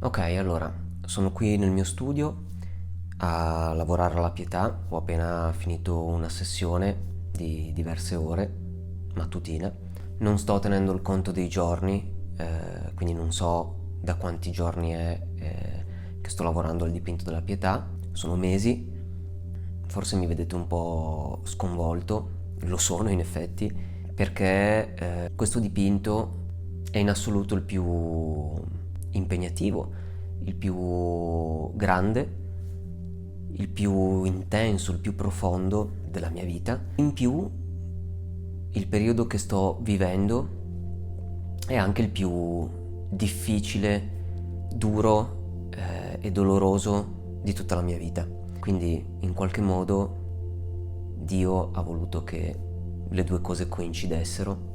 Ok, allora, sono qui nel mio studio a lavorare alla Pietà. Ho appena finito una sessione di diverse ore mattutina. Non sto tenendo il conto dei giorni, quindi non so da quanti giorni è che sto lavorando al dipinto della Pietà. Sono mesi, forse mi vedete un po' sconvolto, lo sono in effetti, perché questo dipinto è in assoluto il più impegnativo, il più grande, il più intenso, il più profondo della mia vita. In più, il periodo che sto vivendo è anche il più difficile, duro e doloroso di tutta la mia vita. Quindi, in qualche modo, Dio ha voluto che le due cose coincidessero